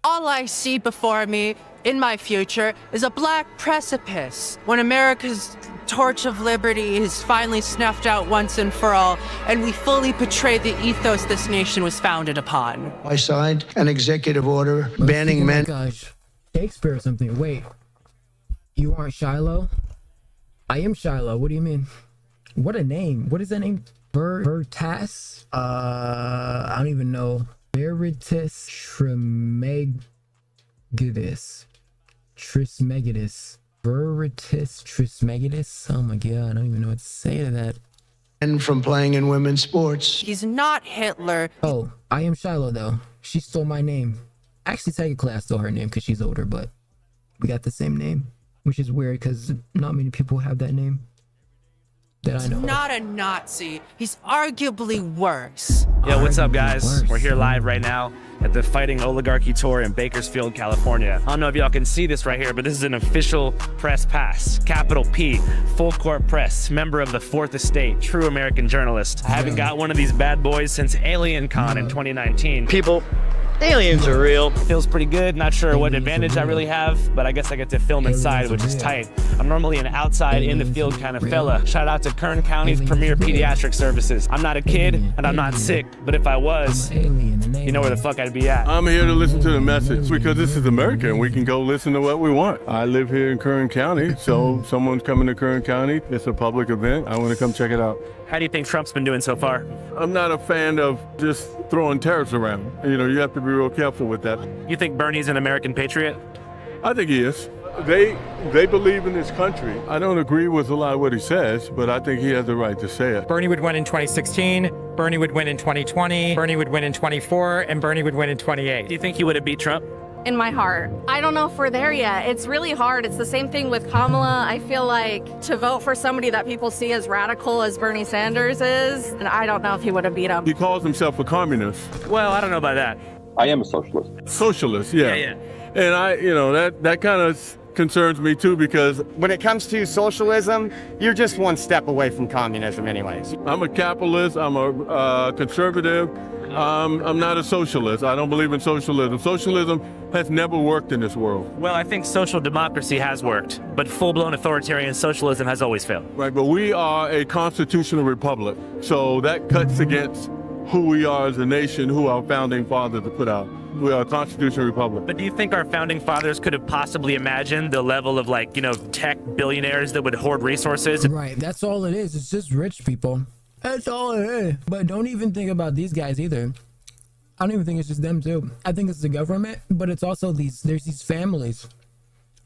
All I see before me in my future is a black precipice when America's torch of liberty is finally snuffed out once and for all, and we fully portray the ethos this nation was founded upon. I signed an executive order banning men. Gosh, Shakespeare or something. Wait, you aren't Shiloh? I am Shiloh. What do you mean? What a name. What is that name? Vertas? I don't even know. Veritas Trismegistus. Veritas Trismegistus. Oh my god, I don't even know what to say to that. And from playing in women's sports. He's not Hitler. Oh, I am Shiloh though. She stole my name. Actually, technically I stole her name because she's older, but we got the same name, which is weird because not many people have that name that I know. He's not a Nazi. He's arguably worse. Yo, what's up, guys? We're here live right now at the Fighting Oligarchy Tour in Bakersfield, California. I don't know if y'all can see this right here, but this is an official press pass. Capital P, full court press, member of the Fourth Estate, true American journalist. I haven't got one of these bad boys since Alien Con in 2019. People, aliens are real. Feels pretty good. Not sure what advantage I really have, but I guess I get to film inside, which is tight. I'm normally an outside, in the field kind of fella. Shout out to Kern County's premier pediatric services. I'm not a kid and I'm not sick, but if I was, you know where the fuck I'd be at. I'm here to listen to the message because this is America and we can go listen to what we want. I live here in Kern County, so if someone's coming to Kern County, it's a public event. I want to come check it out. How do you think Trump's been doing so far? I'm not a fan of just throwing tariffs around. You know, you have to be real careful with that. You think Bernie's an American patriot? I think he is. They believe in this country. I don't agree with a lot of what he says, but I think he has the right to say it. Bernie would win in 2016, Bernie would win in 2020, Bernie would win in 24, and Bernie would win in 28. Do you think he would have beat Trump? In my heart. I don't know if we're there yet. It's really hard. It's the same thing with Kamala. I feel like to vote for somebody that people see as radical as Bernie Sanders is, and I don't know if he would have beat him. He calls himself a communist. Well, I don't know about that. I am a socialist. Socialist, yeah. And that kind of concerns me too, because When it comes to socialism, you're just one step away from communism anyways. I'm a capitalist, I'm a conservative, I'm not a socialist. I don't believe in socialism. Socialism has never worked in this world. Well, I think social democracy has worked, but full-blown authoritarian socialism has always failed. Right, but we are a constitutional republic, so that cuts against who we are as a nation, who our founding fathers put out. We are a constitutional republic. But do you think our founding fathers could have possibly imagined the level of, like, tech billionaires that would hoard resources? Right, that's all it is. It's just rich people. That's all it is. But don't even think about these guys either. I don't even think it's just them too. I think it's the government, but it's also there's these families.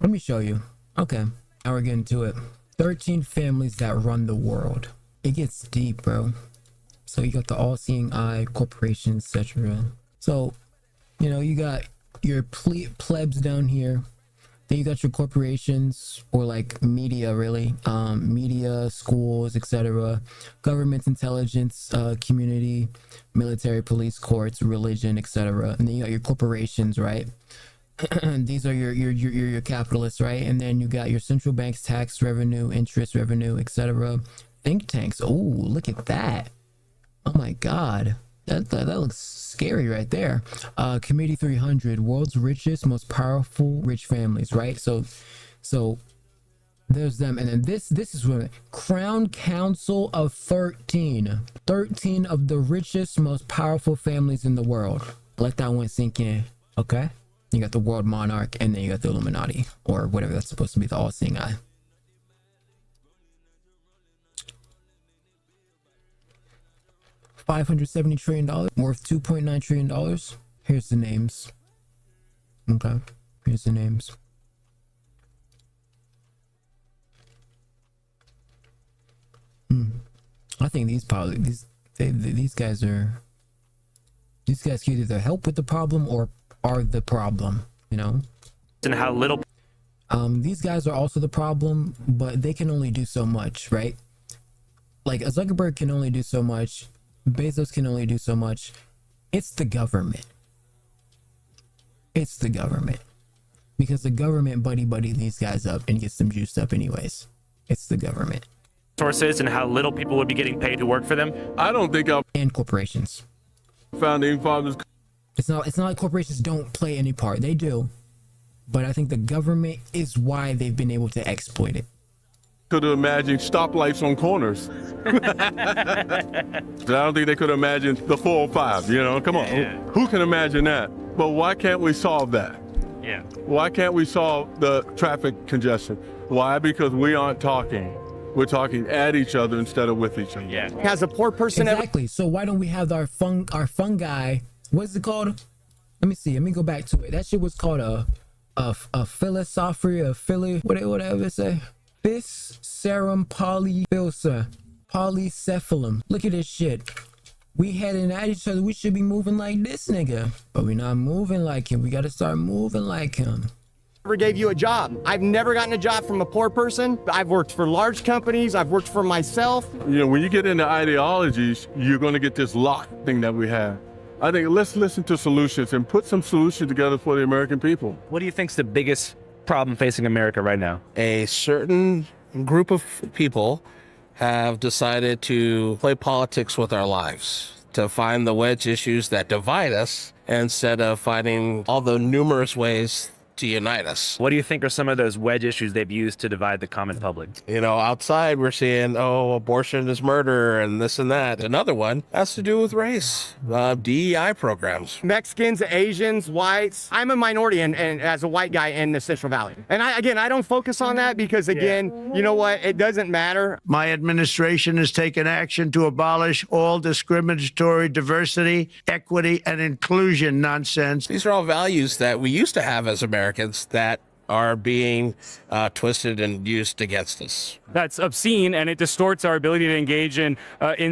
Let me show you. Okay, now we're getting to it. 13 families that run the world. It gets deep, bro. So you got the all-seeing eye, corporations, etc. So, you got your plebs down here. Then you got your corporations, or like media, really. Media, schools, etc. Government, intelligence, community, military, police, courts, religion, etc. And then you got your corporations, right? These are your capitalists, right? And then you got your central banks, tax revenue, interest revenue, etc. Think tanks. Oh, look at that. Oh my God. That looks scary right there. Committee 300, world's richest, most powerful rich families, right? So there's them. And then this is what Crown Council of 13 of the richest, most powerful families in the world. Let that one sink in. Okay, you got the world monarch, and then you got the Illuminati, or whatever that's supposed to be, the all-seeing eye. $570 trillion, worth $2.9 trillion. Here's the names. Okay, here's the names. I think these guys can either help with the problem or are the problem, And how little. These guys are also the problem, but they can only do so much, right? Like Zuckerberg can only do so much. Bezos can only do so much. It's the government. It's the government. Because the government buddy these guys up and gets them juiced up anyways. It's the government. Sources and how little people would be getting paid to work for them. I don't think and corporations. Founding fathers. It's not like corporations don't play any part. They do. But I think the government is why they've been able to exploit it. Could have imagined stoplights on corners. I don't think they could imagine the 405, you know, come on. Yeah. Who can imagine that? But why can't we solve that? Yeah. Why can't we solve the traffic congestion? Why? Because we aren't talking. We're talking at each other instead of with each other. Yeah. Has a poor person ever Exactly. So why don't we have our fungi? What's it called? Let me see. Let me go back to it. That shit was called a philosophia, whatever it say. Fis serum polyphilsa, polycephalum. Look at this shit. We heading at each other. We should be moving like this nigga, but we're not moving like him. We gotta start moving like him. gave you a job? I've never gotten a job from a poor person. I've worked for large companies. I've worked for myself. You know, when you get into ideologies, you're going to get this lock thing that we have. I think let's listen to solutions and put some solutions together for the American people. What do you think's the biggest problem facing America right now? A certain group of people have decided to play politics with our lives, to find the wedge issues that divide us instead of finding all the numerous ways to unite us. What do you think are some of those wedge issues they've used to divide the common public? You know, outside we're seeing, oh, abortion is murder and this and that. Another one has to do with race, DEI programs. Mexicans, Asians, whites. I'm a minority and as a white guy in the Central Valley. And I don't focus on that because, again, you know what? It doesn't matter. My administration has taken action to abolish all discriminatory diversity, equity, and inclusion nonsense. These are all values that we used to have as Americans that are being twisted and used against us. That's obscene, and it distorts our ability to engage in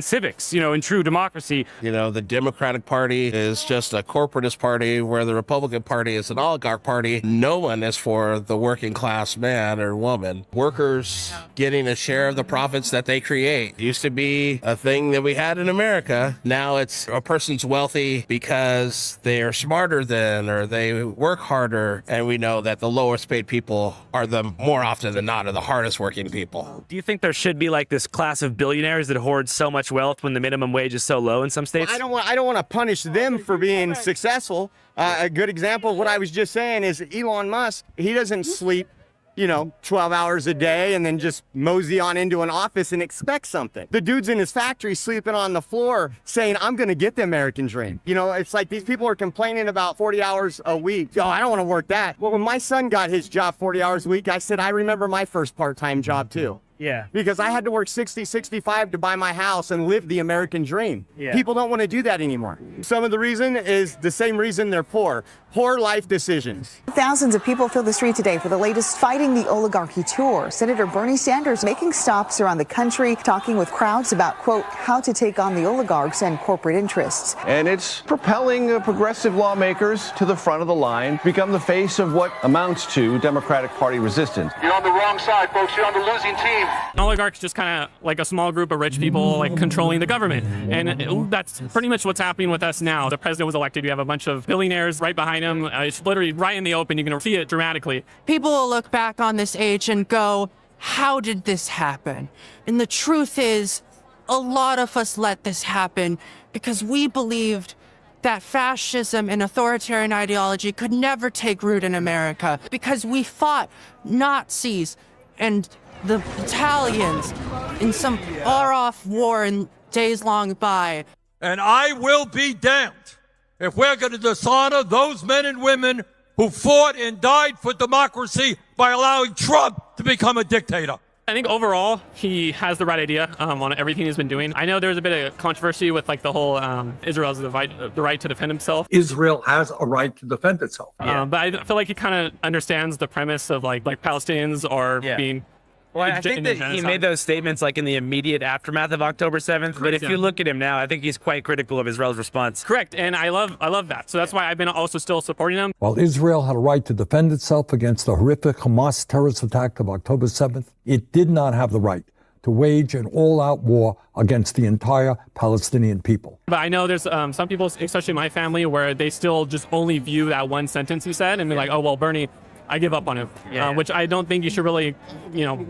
civics, you know, in true democracy. You know, the Democratic Party is just a corporatist party, where the Republican Party is an oligarch party. No one is for the working class man or woman. Workers getting a share of the profits that they create. It used to be a thing that we had in America. Now it's a person's wealthy because they are smarter than, or they work harder. And we know that the lowest paid people are the more often than not are the hardest working people. Do you think there should be like this class of billionaires that hoard so much wealth when the minimum wage is so low in some states? I don't want to punish them for being successful. A good example of what I was just saying is Elon Musk. He doesn't sleep, 12 hours a day and then just mosey on into an office and expect something. The dude's in his factory sleeping on the floor saying, I'm going to get the American dream. It's like these people are complaining about 40 hours a week. Oh, I don't want to work that. Well, when my son got his job 40 hours a week, I said, I remember my first part-time job too. Yeah. Because I had to work 60, 65 to buy my house and live the American dream. Yeah. People don't want to do that anymore. Some of the reason is the same reason they're poor. Poor life decisions. Thousands of people fill the street today for the latest Fighting the Oligarchy tour. Senator Bernie Sanders making stops around the country, talking with crowds about, quote, how to take on the oligarchs and corporate interests. And it's propelling progressive lawmakers to the front of the line, become the face of what amounts to Democratic Party resistance. You're on the wrong side, folks. You're on the losing team. An oligarch's just kind of like a small group of rich people like controlling the government. And that's pretty much what's happening with us now. The president was elected. You have a bunch of billionaires right behind him. It's literally right in the open. You can see it dramatically. People will look back on this age and go, how did this happen? And the truth is, a lot of us let this happen because we believed that fascism and authoritarian ideology could never take root in America because we fought Nazis and the Italians in some far-off war in days long by. And I will be damned if we're going to dishonor those men and women who fought and died for democracy by allowing Trump to become a dictator. I think overall, he has the right idea on everything he's been doing. I know there's a bit of controversy with like the whole Israel has the right to defend himself. Israel has a right to defend itself. But I feel like he kind of understands the premise of like Palestinians are being... Well, I think that he made those statements like in the immediate aftermath of October 7th. But if you look at him now, I think he's quite critical of Israel's response. Correct. And I love that. So that's why I've been also still supporting him. While Israel had a right to defend itself against the horrific Hamas terrorist attack of October 7th, it did not have the right to wage an all-out war against the entire Palestinian people. But I know there's some people, especially my family, where they still just only view that one sentence he said and be like, oh, well, Bernie, I give up on him, which I don't think you should really,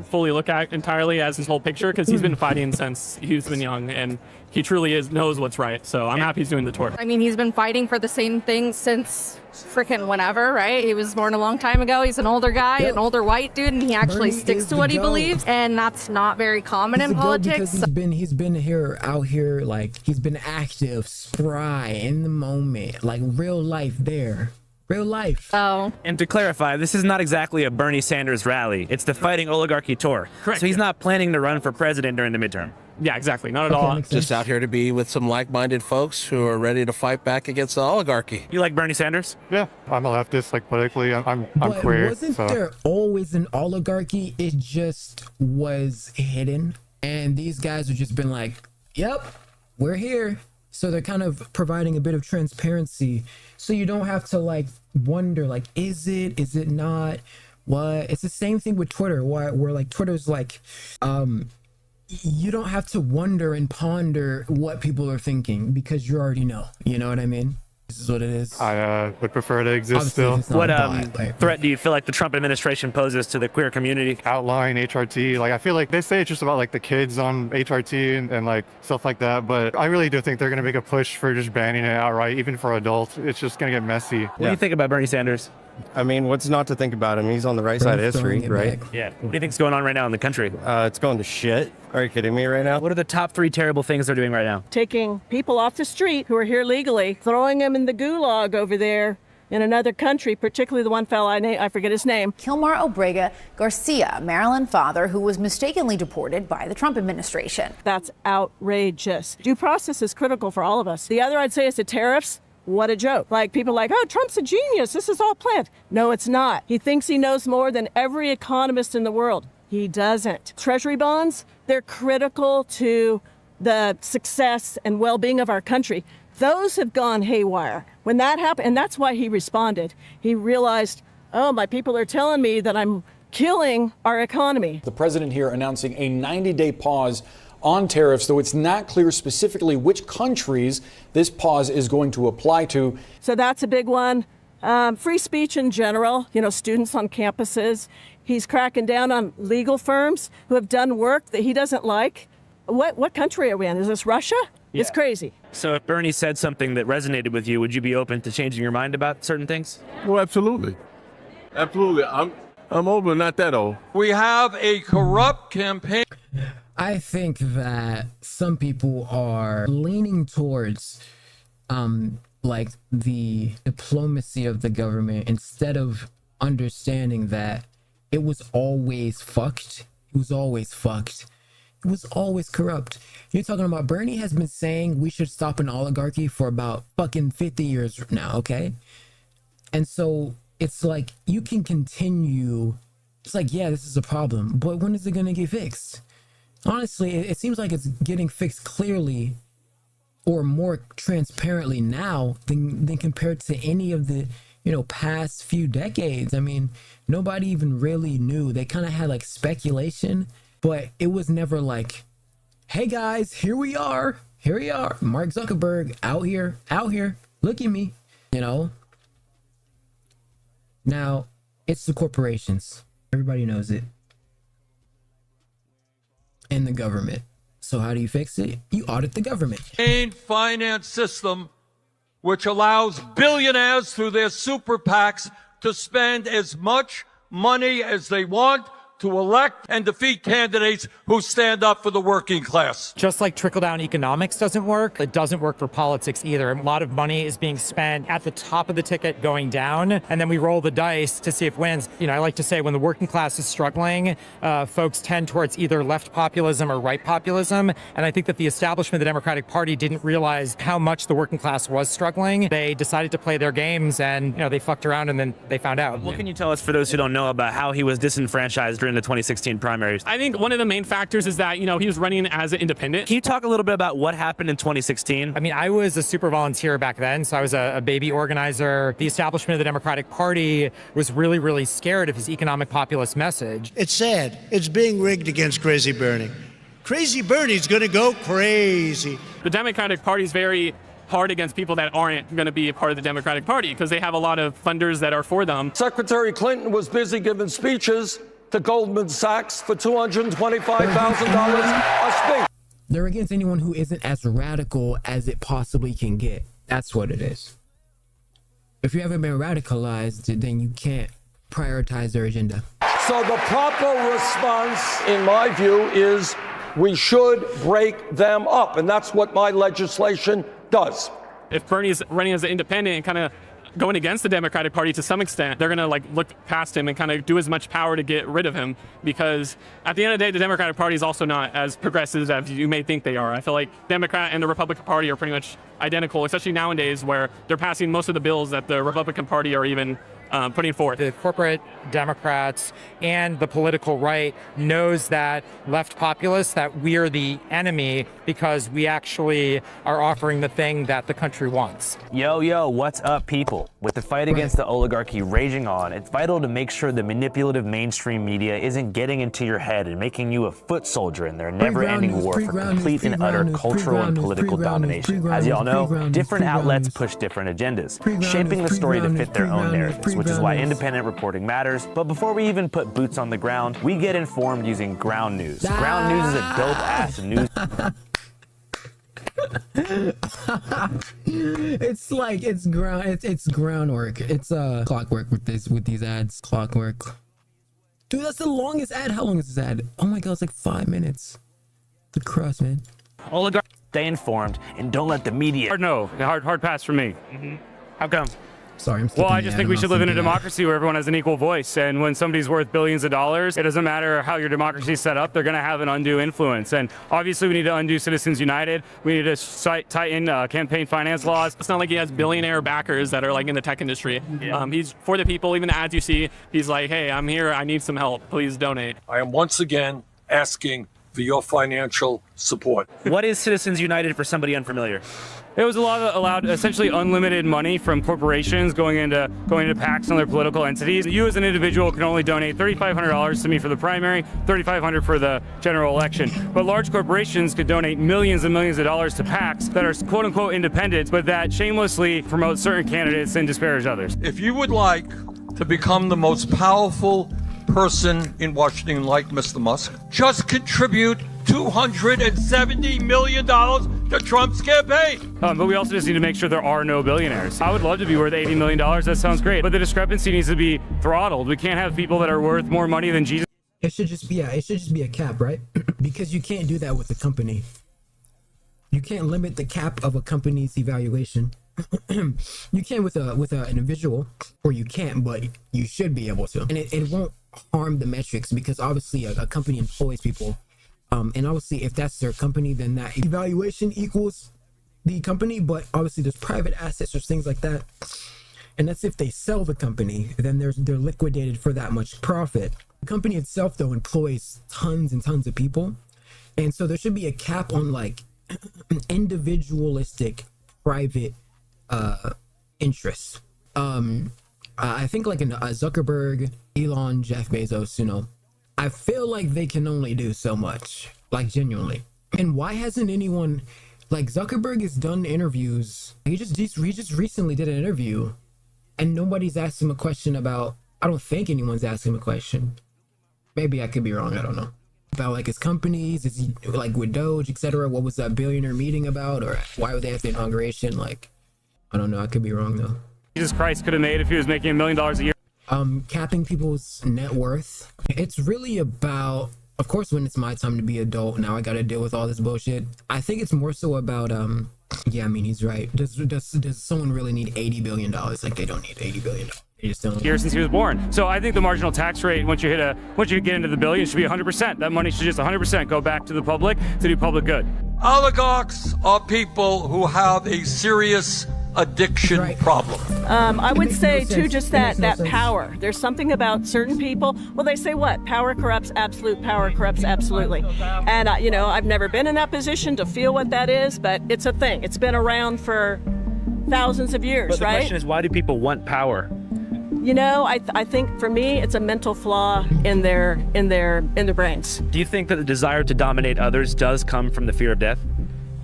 fully look at entirely as his whole picture, because he's been fighting since he's been young, and he truly knows what's right. So I'm happy he's doing the tour. I mean, he's been fighting for the same thing since freaking whenever, right? He was born a long time ago. He's an older guy, an older white dude, and he actually sticks to what he believes, and that's not very common in politics. He's been out here, like, he's been active, spry, in the moment, like real life there. Real life. Oh. And to clarify, this is not exactly a Bernie Sanders rally. It's the Fighting Oligarchy Tour. Correct. So he's not planning to run for president during the midterm. Yeah, exactly. Not at all. Just out here to be with some like-minded folks who are ready to fight back against the oligarchy. You like Bernie Sanders? Yeah, I'm a leftist, like politically. I'm But queer. wasn't so. there always an oligarchy? It just was hidden. And these guys have just been like, yep, we're here. So they're kind of providing a bit of transparency. So you don't have to like wonder, like, is it not? What? It's the same thing with Twitter, where like Twitter's like, you don't have to wonder and ponder what people are thinking because you already know. You know what I mean? This is what it is. I would prefer to exist Obviously, still. it's not What bot, threat do you feel like the Trump administration poses to the queer community? Outlawing HRT, like I feel like they say it's just about like the kids on HRT and like stuff like that, but I really do think they're gonna make a push for just banning it outright, even for adults. It's just gonna get messy. What do you think about Bernie Sanders? I mean, what's not to think about him? He's on the right side of history, right? Yeah. What do you think's going on right now in the country? It's going to shit. Are you kidding me right now? What are the top 3 terrible things they're doing right now? Taking people off the street who are here legally, throwing them in the gulag over there in another country, particularly the one fellow I forget his name. Kilmar Obrega Garcia, Maryland father who was mistakenly deported by the Trump administration. That's outrageous. Due process is critical for all of us. The other I'd say is the tariffs. What a joke. Like people like, oh, Trump's a genius. This is all planned. No, it's not. He thinks he knows more than every economist in the world. He doesn't. Treasury bonds, they're critical to the success and well-being of our country. Those have gone haywire. When that happened, and that's why he responded. He realized, oh, my people are telling me that I'm killing our economy. The president here announcing a 90-day pause on tariffs, though it's not clear specifically which countries this pause is going to apply to. So that's a big one. Free speech in general, students on campuses. He's cracking down on legal firms who have done work that he doesn't like. What country are we in? Is this Russia? Yeah. It's crazy. So if Bernie said something that resonated with you, would you be open to changing your mind about certain things? Well, absolutely. Absolutely. I'm old, but not that old. We have a corrupt campaign. I think that some people are leaning towards like the diplomacy of the government instead of understanding that it was always fucked. It was always fucked. It was always corrupt. You're talking about Bernie has been saying we should stop an oligarchy for about fucking 50 years now, okay? And so it's like you can continue. It's like, yeah, this is a problem, but when is it going to get fixed? Honestly, it seems like it's getting fixed clearly or more transparently now than compared to any of the, past few decades. I mean, nobody even really knew. They kind of had like speculation, but it was never like, hey guys, here we are. Mark Zuckerberg out here, look at me, Now, it's the corporations. Everybody knows it. And the government. So how do you fix it? You audit the government. Finance system which allows billionaires through their super PACs to spend as much money as they want to elect and defeat candidates who stand up for the working class. Just like trickle-down economics doesn't work, it doesn't work for politics either. A lot of money is being spent at the top of the ticket going down, and then we roll the dice to see if wins. I like to say when the working class is struggling, folks tend towards either left populism or right populism, and I think that the establishment of the Democratic Party didn't realize how much the working class was struggling. They decided to play their games, and they fucked around, and then they found out. What can you tell us, for those who don't know, about how he was disenfranchised during the 2016 primaries? I think one of the main factors is that, he was running as an independent. Can you talk a little bit about what happened in 2016? I mean, I was a super volunteer back then, so I was a baby organizer. The establishment of the Democratic Party was really, really scared of his economic populist message. It's sad. It's being rigged against Crazy Bernie. Crazy Bernie's going to go crazy. The Democratic Party is very hard against people that aren't going to be a part of the Democratic Party because they have a lot of funders that are for them. Secretary Clinton was busy giving speeches to Goldman Sachs for $225,000 a speech. They're against anyone who isn't as radical as it possibly can get. That's what it is. If you haven't been radicalized, then you can't prioritize their agenda. So the proper response, in my view, is we should break them up. And that's what my legislation does. If Bernie's running as an independent and kind of going against the Democratic Party to some extent, they're going to look past him and kind of do as much power to get rid of him, because at the end of the day, the Democratic Party is also not as progressive as you may think they are. I feel like Democrat and the Republican Party are pretty much identical, especially nowadays where they're passing most of the bills that the Republican Party are even putting forth. The corporate Democrats and the political right knows that left populists, that we're the enemy because we actually are offering the thing that the country wants. Yo, what's up, people? With the fight against the oligarchy raging on, it's vital to make sure the manipulative mainstream media isn't getting into your head and making you a foot soldier in their never-ending war for complete and utter cultural and political domination. As y'all know, different outlets push different agendas, shaping the story to fit their own narratives, which is why independent reporting matters. But before we even put boots on the ground, we get informed using ground news. Ground news is a dope-ass news. it's groundwork. It's clockwork with these ads. Clockwork. Dude, that's the longest ad. How long is this ad? Oh my god, it's like 5 minutes. The crust, man. Oligarchs, stay informed and don't let the media. Hard pass for me. How come? Sorry, well, I just think we should live in a democracy where everyone has an equal voice. And when somebody's worth billions of dollars, it doesn't matter how your democracy is set up, they're going to have an undue influence. And obviously, we need to undo Citizens United. We need to tighten campaign finance laws. It's not like he has billionaire backers that are like in the tech industry. Yeah. He's for the people. Even the ads you see, he's like, hey, I'm here. I need some help. Please donate. I am once again asking for your financial support. What is Citizens United for somebody unfamiliar? It was allowed essentially unlimited money from corporations going into PACs and other political entities. You as an individual can only donate $3,500 to me for the primary, $3,500 for the general election. But large corporations could donate millions and millions of dollars to PACs that are quote unquote independent, but that shamelessly promote certain candidates and disparage others. If you would like to become the most powerful person in Washington like Mr. Musk, just contribute $270 million to Trump's campaign. But we also just need to make sure there are no billionaires. I would love to be worth $80 million. That sounds great. But the discrepancy needs to be throttled. We can't have people that are worth more money than Jesus. It should just be a cap, right? Because you can't do that with a company. You can't limit the cap of a company's evaluation. You can with an individual, or you can't, but you should be able to. And it won't harm the metrics, because obviously a company employs people. And obviously, if that's their company, then that evaluation equals the company. But obviously, there's private assets or things like that. And that's if they sell the company, then they're liquidated for that much profit. The company itself, though, employs tons and tons of people. And so there should be a cap on like individualistic private interests. I think like Zuckerberg, Elon, Jeff Bezos, I feel like they can only do so much, like genuinely. And why hasn't anyone, like Zuckerberg has done interviews. He just recently did an interview, and nobody's asked him a question about, I don't think anyone's asked him a question. Maybe I could be wrong, I don't know. About like his companies, is he like with Doge, etc. What was that billionaire meeting about, or why would they have the inauguration? Like, I don't know, I could be wrong though. Jesus Christ could have made if he was making $1 million a year. Capping people's net worth. It's really about, of course, when it's my time to be adult, now I gotta deal with all this bullshit. I think it's more so about, yeah, I mean, he's right. Does someone really need $80 billion? Like, they don't need $80 billion. They just don't. Years since he was born. So I think the marginal tax rate, once you get into the billion, should be 100%. That money should just 100% go back to the public to do public good. Oligarchs are people who have a serious addiction problem. I would say too, just that power. There's something about certain people. Well, they say what? Power corrupts absolute. Power corrupts absolutely. And I've never been in that position to feel what that is, but it's a thing. It's been around for thousands of years, but the right? question is, why do people want power? I think for me, it's a mental flaw in their brains. Do you think that the desire to dominate others does come from the fear of death?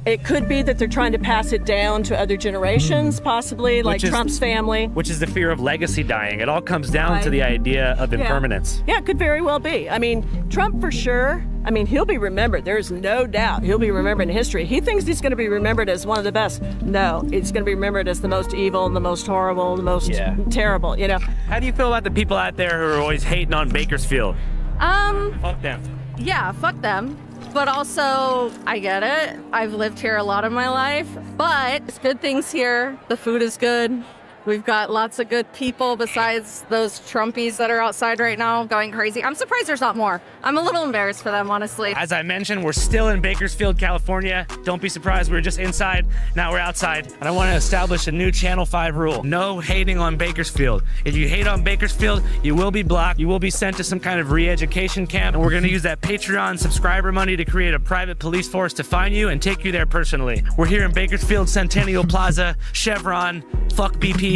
It could be that they're trying to pass it down to other generations, possibly, like Trump's family. Which is the fear of legacy dying. It all comes down to the idea of impermanence. Yeah, it could very well be. I mean, Trump for sure. I mean, he'll be remembered. There's no doubt he'll be remembered in history. He thinks he's going to be remembered as one of the best. No, it's going to be remembered as the most evil, the most horrible, the most terrible, you know. How do you feel about the people out there who are always hating on Bakersfield? Fuck them. Yeah, fuck them. But also, I get it. I've lived here a lot of my life, but it's good things here. The food is good. We've got lots of good people besides those Trumpies that are outside right now going crazy. I'm surprised there's not more. I'm a little embarrassed for them, honestly. As I mentioned, we're still in Bakersfield, California. Don't be surprised, we were just inside, now we're outside. And I want to establish a new Channel 5 rule. No hating on Bakersfield. If you hate on Bakersfield, you will be blocked. You will be sent to some kind of re-education camp. And we're going to use that Patreon subscriber money to create a private police force to find you and take you there personally. We're here in Bakersfield, Centennial Plaza, Chevron, fuck BP,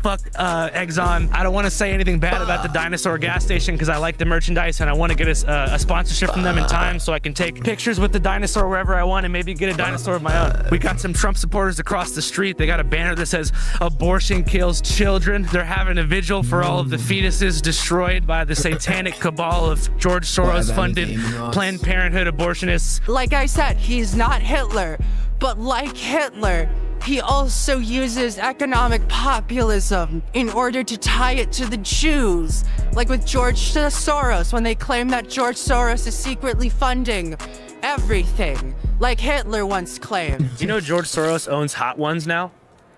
fuck Exxon. I don't want to say anything bad about the Dinosaur gas station because I like the merchandise and I want to get a sponsorship from them in time so I can take pictures with the dinosaur wherever I want and maybe get a dinosaur of my own. We got some Trump supporters across the street. They got a banner that says abortion kills children. They're having a vigil for all of the fetuses destroyed by the satanic cabal of George Soros funded Planned Parenthood abortionists. Like I said, he's not Hitler, but like Hitler, he also uses economic populism in order to tie it to the Jews. Like with George Soros, when they claim that George Soros is secretly funding everything, like Hitler once claimed. Do you know George Soros owns Hot Ones now?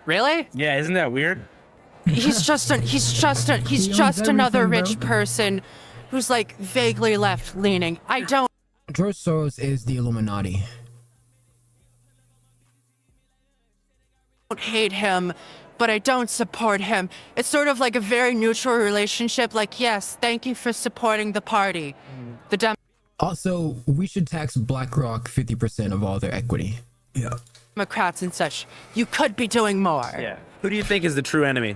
Really? Yeah, isn't that weird? He's just another rich person who's like vaguely left-leaning. George Soros is the Illuminati. Hate him, but I don't support him. It's sort of like a very neutral relationship. Like, yes, thank you for supporting the party. Also, we should tax BlackRock 50% of all their equity. Yeah. Democrats and such. You could be doing more. Yeah. Who do you think is the true enemy?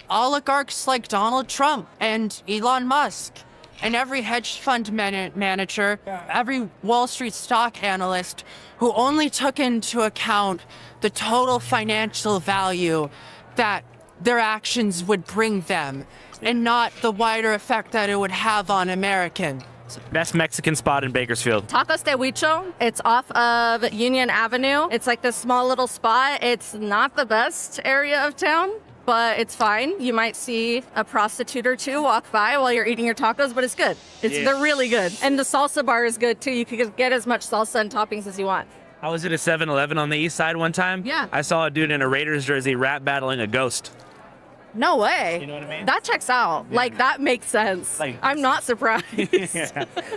Oligarchs like Donald Trump and Elon Musk. And every hedge fund manager, every Wall Street stock analyst who only took into account the total financial value that their actions would bring them, and not the wider effect that it would have on Americans. Best Mexican spot in Bakersfield. Tacos de Huicho. It's off of Union Avenue. It's like this small little spot. It's not the best area of town, but it's fine. You might see a prostitute or two walk by while you're eating your tacos, but it's good. They're really good. And the salsa bar is good too. You can get as much salsa and toppings as you want. I was at a 7-Eleven on the east side one time. Yeah. I saw a dude in a Raiders jersey rap battling a ghost. No way. You know what I mean? That checks out. Yeah. Like, that makes sense. I'm not surprised.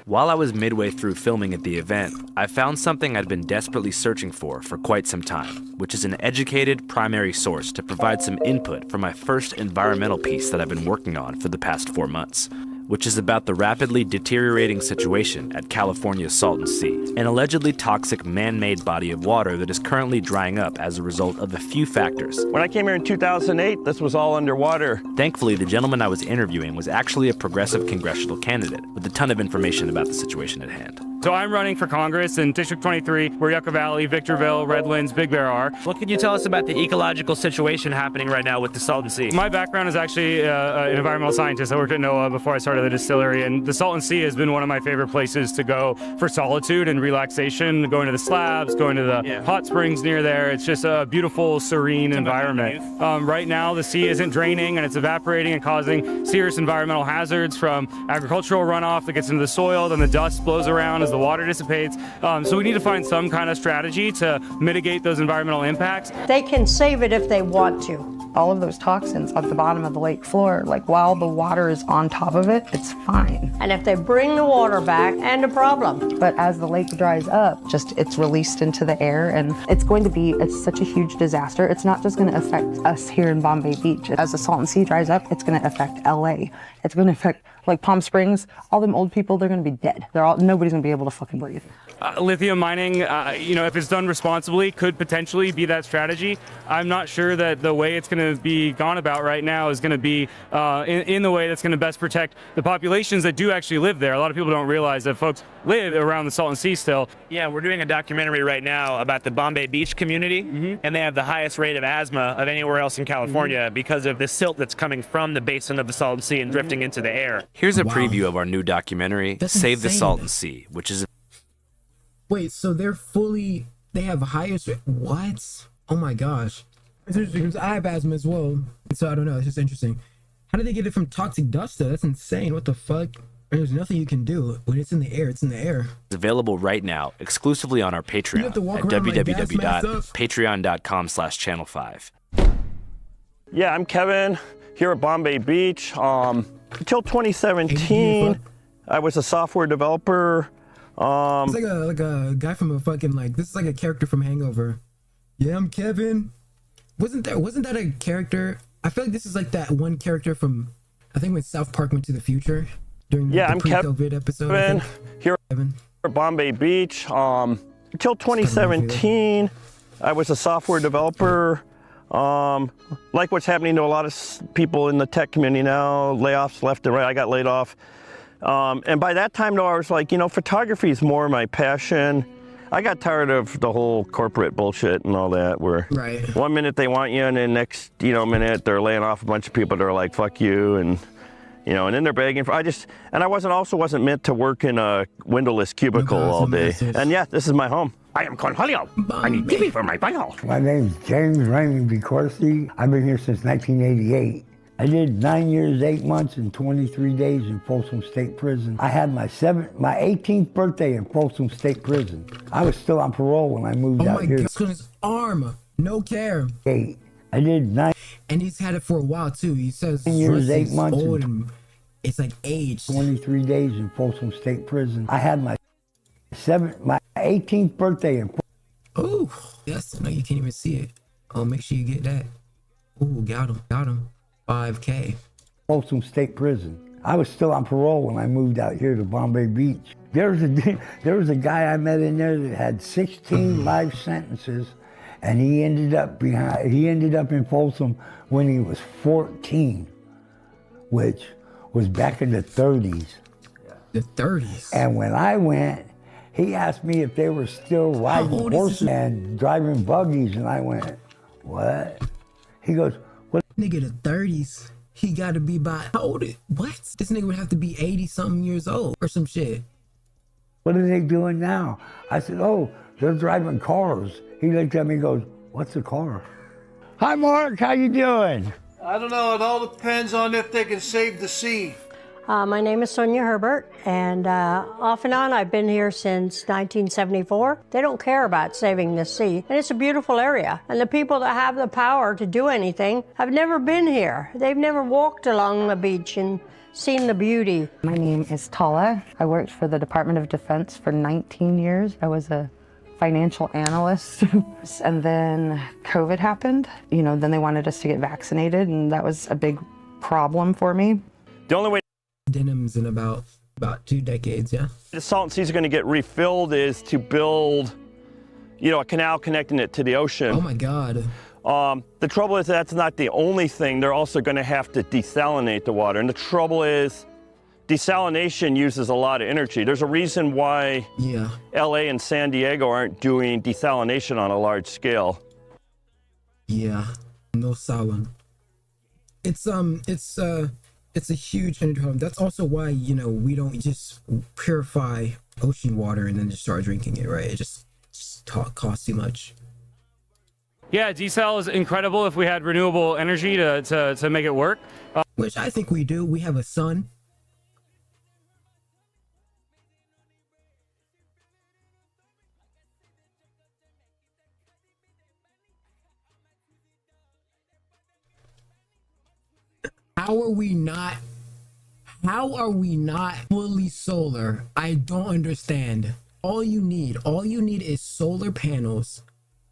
While I was midway through filming at the event, I found something I'd been desperately searching for quite some time, which is an educated primary source to provide some input for my first environmental piece that I've been working on for the past 4 months, which is about the rapidly deteriorating situation at California's Salton Sea, an allegedly toxic man-made body of water that is currently drying up as a result of a few factors. When I came here in 2008, this was all underwater. Thankfully, the gentleman I was interviewing was actually a progressive congressional candidate with a ton of information about the situation at hand. So I'm running for Congress in District 23, where Yucca Valley, Victorville, Redlands, Big Bear are. What can you tell us about the ecological situation happening right now with the Salton Sea? My background is actually an environmental scientist. I worked at NOAA before I started the distillery, and the Salton Sea has been one of my favorite places to go for solitude and relaxation, going to the slabs, going to the hot springs near there. It's just a beautiful, serene environment. Right now, the sea isn't draining, and it's evaporating and causing serious environmental hazards from agricultural runoff that gets into the soil, then the dust blows around as the water dissipates. So we need to find some kind of strategy to mitigate those environmental impacts. They can save it if they want to. All of those toxins at the bottom of the lake floor, like while the water is on top of it, it's fine. And if they bring the water back, and a problem. But as the lake dries up, it's released into the air, and it's going to be such a huge disaster. It's not just going to affect us here in Bombay Beach. As the Salton Sea dries up, it's going to affect LA. It's going to affect like Palm Springs. All them old people, they're going to be dead. Nobody's going to be able to fucking breathe. Lithium mining, if it's done responsibly, could potentially be that strategy. I'm not sure that the way it's going to be gone about right now is going to be in the way that's going to best protect the populations that do actually live there. A lot of people don't realize that folks live around the Salton Sea still. Yeah, we're doing a documentary right now about the Bombay Beach community, and they have the highest rate of asthma of anywhere else in California because of the silt that's coming from the basin of the Salton Sea and drifting into the air. Here's a preview of our new documentary, Save the Salton Sea, which is... Wait, so they have highest, what? Oh my gosh. It's interesting because I have asthma as well, so I don't know, it's just interesting. How did they get it from toxic dust though? That's insane, what the fuck? There's nothing you can do. When it's in the air, it's in the air. It's available right now, exclusively on our Patreon at www.patreon.com/channel5. Yeah, I'm Kevin here at Bombay Beach. Until 2017, I was a software developer. It's like a guy from a fucking, like, this is like a character from Hangover. Yeah, I'm Kevin. Wasn't that a character? I feel like this is like that one character from, I think when South Park went to the future during the pre-COVID episode. Here at Bombay Beach. Until 2017, I was a software developer. Like what's happening to a lot of people in the tech community now, layoffs left and right. I got laid off. And by that time, though, I was like, photography is more my passion. I got tired of the whole corporate bullshit and all that, where 1 minute they want you and the next, minute they're laying off a bunch of people that are like, fuck you, and then they're begging for, I wasn't meant to work in a windowless cubicle all day. And yeah, this is my home. I am Cornholio. I need TV for my Bible. My name's James Raymond DeCourcy. I've been here since 1988. I did 9 years, 8 months, and 23 days in Folsom State Prison. I had my 18th birthday in Folsom State Prison. I was still on parole when I moved out here. Oh my God, his arm, no care. 8. I did 9. And he's had it for a while too. He says 9 years, 8 months, old and it's like age. 23 days in Folsom State Prison. I had my 18th birthday in. Oh, yes, no, you can't even see it. Oh, make sure you get that. Oh, got him. 5K. Folsom State Prison. I was still on parole when I moved out here to Bombay Beach. There was a guy I met in there that had 16 life sentences, and he ended up in Folsom when he was 14, which was back in the 30s. The 30s. And when I went, he asked me if they were still riding horses and driving buggies, and I went, what? He goes, what? Nigga, the 30s. He got to be by, how old is, what? This nigga would have to be 80-something years old or some shit. What are they doing now? I said, oh, they're driving cars. He looked at me and goes, what's a car? Hi, Mark, how you doing? I don't know, it all depends on if they can save the sea. My name is Sonia Herbert, and off and on I've been here since 1974. They don't care about saving the sea, and it's a beautiful area. And the people that have the power to do anything have never been here. They've never walked along the beach and seen the beauty. My name is Tala. I worked for the Department of Defense for 19 years. I was a financial analyst. And then COVID happened. Then they wanted us to get vaccinated, and that was a big problem for me. The only way Denim's in about 2 decades, yeah. the Salton Sea is going to get refilled is to build, a canal connecting it to the ocean. Oh my God. The trouble is that's not the only thing. They're also going to have to desalinate the water. And the trouble is desalination uses a lot of energy. There's a reason why LA and San Diego aren't doing desalination on a large scale. Yeah, no salon. It's a huge energy problem. That's also why, we don't just purify ocean water and then just start drinking it, right? It just costs too much. Yeah, desal is incredible if we had renewable energy to make it work. Which I think we do. We have a sun. How are we not fully solar? I don't understand. All you need is solar panels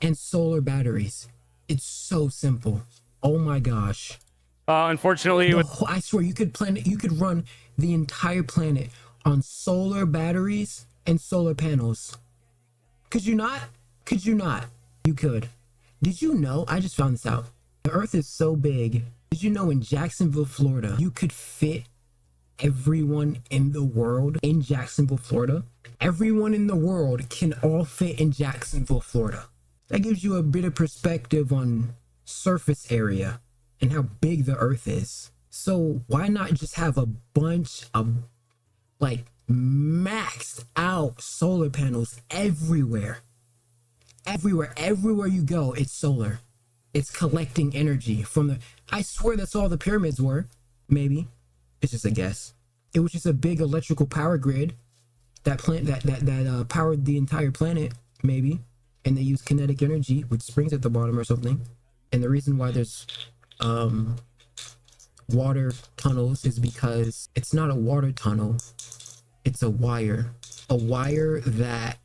and solar batteries. It's so simple. Oh my gosh. Unfortunately, I swear you could run the entire planet on solar batteries and solar panels. Could you not? Could you not? You could. Did you know? I just found this out. The Earth is so big. Did you know in Jacksonville, Florida, you could fit everyone in the world in Jacksonville, Florida? Everyone in the world can all fit in Jacksonville, Florida. That gives you a bit of perspective on surface area and how big the Earth is. So why not just have a bunch of like maxed out solar panels everywhere? Everywhere you go, it's solar. It's collecting energy from the, I swear that's all the pyramids were. Maybe. It's just a guess. It was just a big electrical power grid that powered the entire planet, maybe. And they use kinetic energy, which springs at the bottom or something. And the reason why there's water tunnels is because it's not a water tunnel, it's a wire that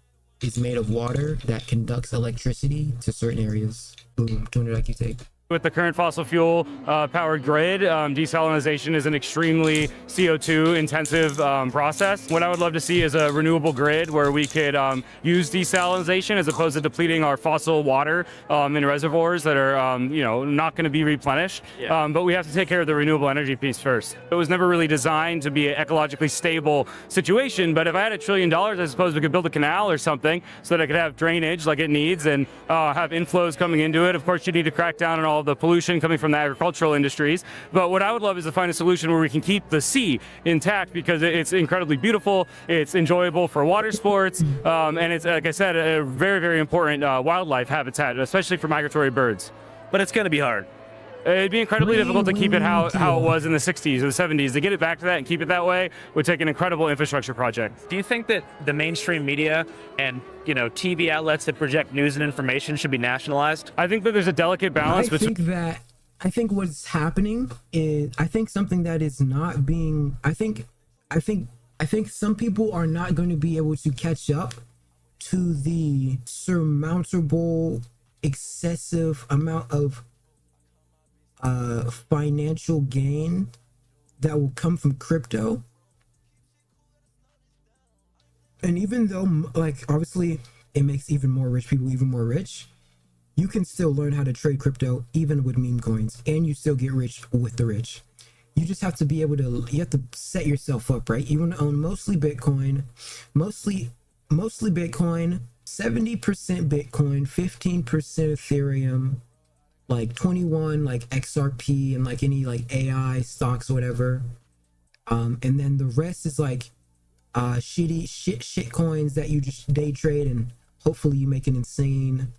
is made of water that conducts electricity to certain areas. Boom, 200 IQ tape. With the current fossil fuel powered grid, desalination is an extremely CO2 intensive process. What I would love to see is a renewable grid where we could use desalination as opposed to depleting our fossil water in reservoirs that are not going to be replenished. But we have to take care of the renewable energy piece first. It was never really designed to be an ecologically stable situation, but if I had $1 trillion, I suppose we could build a canal or something so that I could have drainage like it needs and have inflows coming into it. Of course, you need to crack down on all the pollution coming from the agricultural industries. But what I would love is to find a solution where we can keep the sea intact because it's incredibly beautiful, it's enjoyable for water sports, and it's, like I said, a very, very important wildlife habitat, especially for migratory birds. But it's going to be hard. It'd be incredibly difficult to keep it how it was in the 60s or the 70s. To get it back to that and keep it that way would take an incredible infrastructure project. Do you think that the mainstream media and TV outlets that project news and information should be nationalized? I think that there's a delicate balance between. I think what's happening is something that is not being. I think some people are not going to be able to catch up to the surmountable, excessive amount of financial gain that will come from crypto. And even though, obviously it makes even more rich people even more rich, you can still learn how to trade crypto even with meme coins, and you still get rich with the rich. You just have to be able to, you have to set yourself up, right? You want to own mostly Bitcoin, mostly Bitcoin, 70% Bitcoin, 15% Ethereum, 21 XRP and any AI stocks or whatever, and then the rest is shit coins that you just day trade and hopefully you make an insane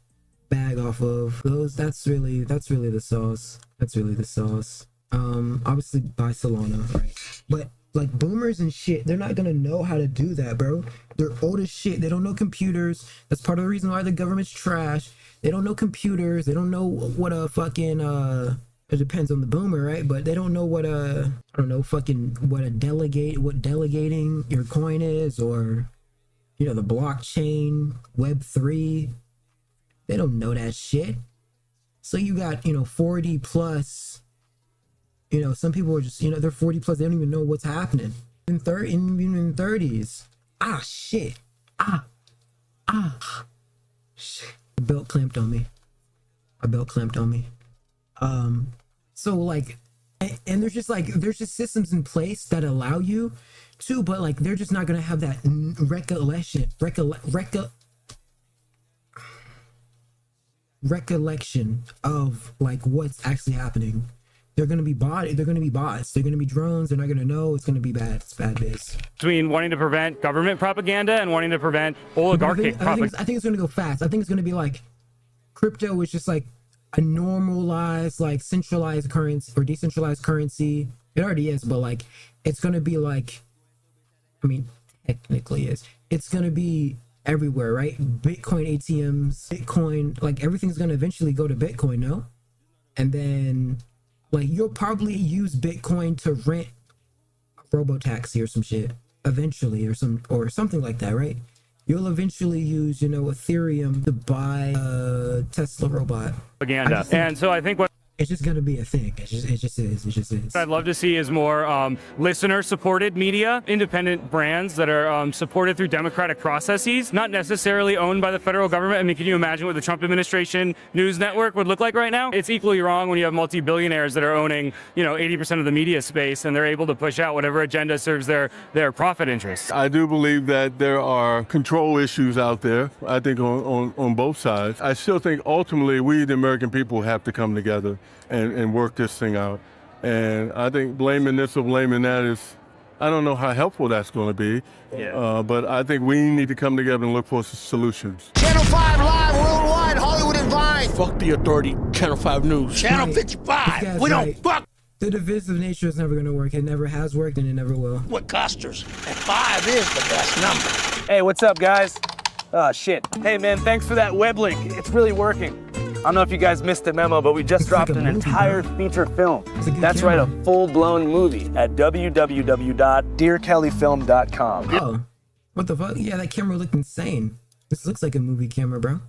bag off of those. That's really the sauce. Obviously buy Solana, right? But boomers and shit, they're not gonna know how to do that, bro. They're old as shit. They don't know computers. That's part of the reason why the government's trash. They don't know computers. They don't know what a fucking it depends on the boomer, right? But they don't know what delegating your coin is, or the blockchain, Web3. They don't know that shit. So you got 40 plus. Some people are just they're 40 plus. They don't even know what's happening in 30s. Shit. Shit. A belt clamped on me. So and there's just systems in place that allow you to, but they're just not gonna have that recollection of what's actually happening. They're gonna be bots. They're gonna be drones. They're not gonna know. It's gonna be bad. It's bad biz. Between wanting to prevent government propaganda and wanting to prevent oligarchic propaganda. I think it's gonna go fast. I think it's gonna be crypto is just a normalized centralized currency or decentralized currency. It already is, but it's gonna be technically is. It's gonna be everywhere, right? Bitcoin ATMs, Bitcoin, everything's gonna eventually go to Bitcoin, no? And then you'll probably use Bitcoin to rent a robo-taxi or some shit eventually, or something like that, right? You'll eventually use, Ethereum to buy a Tesla robot. Propaganda. And so I think It's just gonna be a thing. It just is. It just is. What I'd love to see is more listener-supported media, independent brands that are supported through democratic processes, not necessarily owned by the federal government. I mean, can you imagine what the Trump administration news network would look like right now? It's equally wrong when you have multi-billionaires that are owning, 80% of the media space, and they're able to push out whatever agenda serves their profit interests. I do believe that there are control issues out there, I think on both sides. I still think ultimately we, the American people, have to come together and work this thing out. And I think blaming this or blaming that is, I don't know how helpful that's going to be. Yeah. But I think we need to come together and look for solutions. Channel 5 live worldwide, Hollywood and Vine. Fuck the authority, Channel 5 News. Channel 55. We don't fuck. The divisive nature is never going to work. It never has worked, and it never will. What costers? And 5 is the best number. Hey, what's up, guys? Oh, shit. Hey, man, thanks for that web link. It's really working. I don't know if you guys missed the memo, but we just dropped an entire feature film. That's right, a full-blown movie at www.dearkellyfilm.com. Oh, what the fuck? Yeah, that camera looked insane. This looks like a movie camera, bro.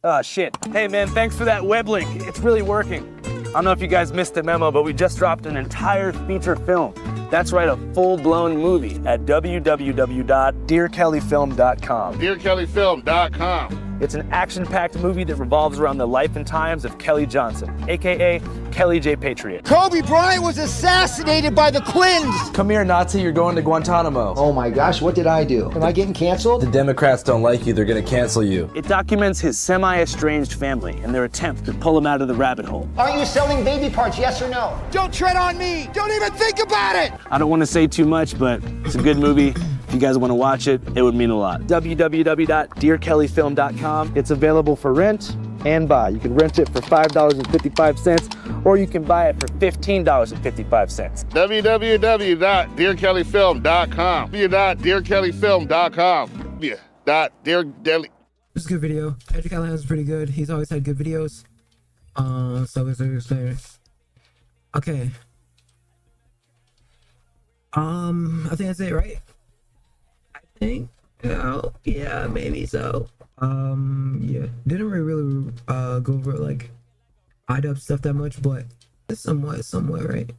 Oh, shit. Hey, man, thanks for that web link. It's really working. I don't know if you guys missed the memo, but we just dropped an entire feature film. That's right, a full-blown movie at www.dearkellyfilm.com. DearKellyFilm.com. It's an action-packed movie that revolves around the life and times of Kelly Johnson, aka Kelly J. Patriot. Kobe Bryant was assassinated by the Quins. Come here, Nazi, you're going to Guantanamo. Oh my gosh, what did I do? Am I getting canceled? The Democrats don't like you, they're gonna cancel you. It documents his semi-estranged family and their attempt to pull him out of the rabbit hole. Are you selling baby parts, yes or no? Don't tread on me. Don't even think about it. I don't want to say too much, but it's a good movie. If you guys want to watch it, it would mean a lot. www.dearkellyfilm.com. It's available for rent and buy. You can rent it for $5.55, or you can buy it for $15.55. www.dearkellyfilm.com. www.dearkellyfilm.com. Yeah. Dear. This is a good video. Edgar Callaghan is pretty good. He's always had good videos. So it's there. Okay. I think that's it, right? I think. Oh, yeah, maybe so. Yeah. Didn't really go over like IDub stuff that much, but it's somewhat, right?